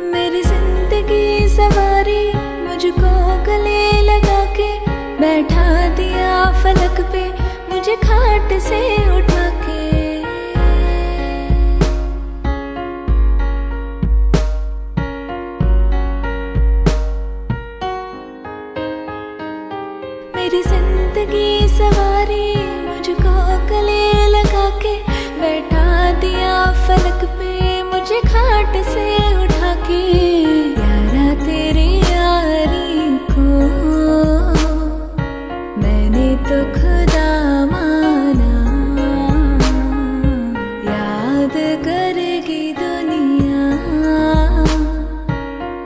मेरी जिंदगी सवारी मुझको गले लगा के, बैठा दिया फलक पे मुझे खाट से उठा के। मेरी जिंदगी सवारी मुझको गले लगा के, बैठा दिया फलक पे मुझे खाट से उठा के। यारा तेरी यारी को मैंने तो खुदा माना, याद करेगी दुनिया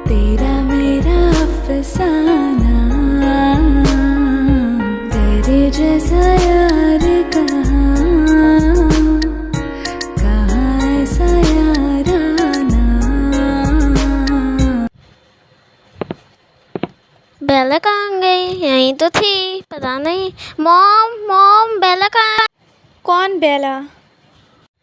तेरा मेरा अफसाना। तेरे जैसा यार कहाँ ऐसा याराना। बेला कहाँ गई? यहीं तो थी, पता नहीं। मॉम मॉम, बेला कहाँ है? कौन बेला?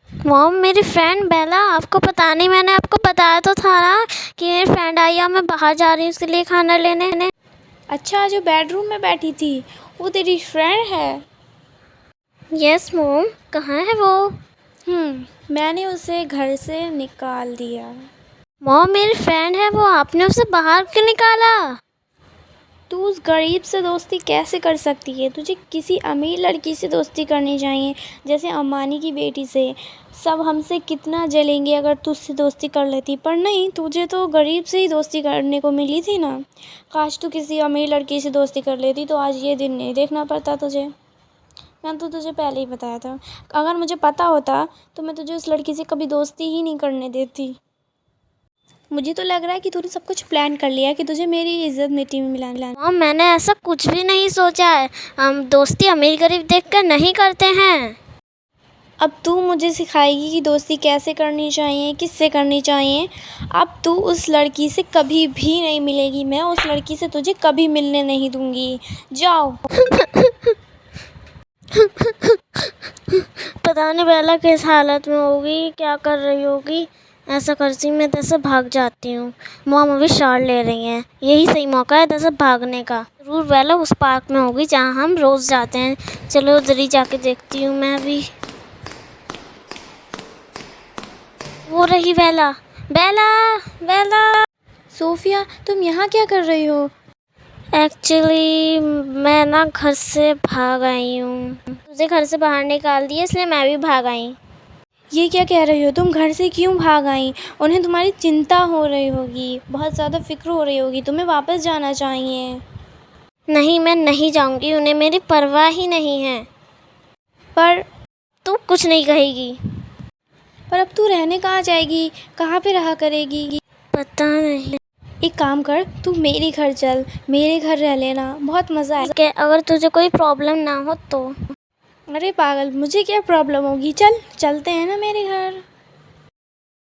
मॉम, मेरी फ्रेंड बेला। आपको पता नहीं, मैंने आपको बताया तो था ना कि मेरी फ्रेंड आई है, मैं बाहर जा रही हूँ उसके लिए खाना लेने। अच्छा, जो बेडरूम में बैठी थी वो तेरी फ्रेंड है? Yes mom. कहाँ है वो? मैंने उसे घर से निकाल दिया। मॉम, मेरी फ्रेंड है वो, आपने उसे बाहर क्यों निकाला? तू उस गरीब से दोस्ती कैसे कर सकती है? तुझे किसी अमीर लड़की से दोस्ती करनी चाहिए, जैसे अम्बानी की बेटी से। सब हमसे कितना जलेंगे अगर तू उससे दोस्ती कर लेती, पर नहीं, तुझे तो गरीब से ही दोस्ती करने को मिली थी ना। काश तू किसी अमीर लड़की से दोस्ती कर लेती तो आज ये दिन नहीं देखना पड़ता तुझे। मैं तो तुझे पहले ही बताया था, अगर मुझे पता होता तो मैं तुझे उस लड़की से कभी दोस्ती ही नहीं करने देती। मुझे तो लग रहा है कि तूने सब कुछ प्लान कर लिया है कि तुझे मेरी इज्जत मिट्टी में मिलाना। मॉम, मैंने ऐसा कुछ भी नहीं सोचा है। हम दोस्ती अमीर गरीब देखकर नहीं करते हैं। अब तू मुझे सिखाएगी कि दोस्ती कैसे करनी चाहिए, किससे करनी चाहिए। अब तू उस लड़की से कभी भी नहीं मिलेगी, मैं उस लड़की से तुझे कभी मिलने नहीं दूंगी। जाओ। पता नहीं बेला किस हालत में होगी, क्या कर रही होगी। ऐसा करती मैं इधर से भाग जाती हूँ। मॉम अभी शावर ले रही हैं, यही सही मौका है इधर से भागने का। ज़रूर बेला उस पार्क में होगी जहाँ हम रोज़ जाते हैं। चलो उधर ही जाके देखती हूँ मैं अभी। वो रही बेला। बेला बेला। सोफिया, तुम यहाँ क्या कर रही हो? एक्चुअली मैं ना घर से भाग आई हूँ। तुझे घर से बाहर निकाल दिया इसलिए मैं भी भाग आई। ये क्या कह रही हो? तुम घर से क्यों भाग आई? उन्हें तुम्हारी चिंता हो रही होगी, बहुत ज़्यादा फिक्र हो रही होगी, तुम्हें वापस जाना चाहिए। नहीं, मैं नहीं जाऊँगी, उन्हें मेरी परवाह ही नहीं है। पर तू कुछ नहीं कहेगी। अब तू रहने कहाँ जाएगी? कहाँ पे रहा करेगी? पता नहीं। एक काम कर, तू मेरे घर चल, मेरे घर रह लेना, बहुत मज़ा आएगा। अगर तुझे कोई प्रॉब्लम ना हो तो। अरे पागल, मुझे क्या प्रॉब्लम होगी? चलते हैं ना मेरे घर।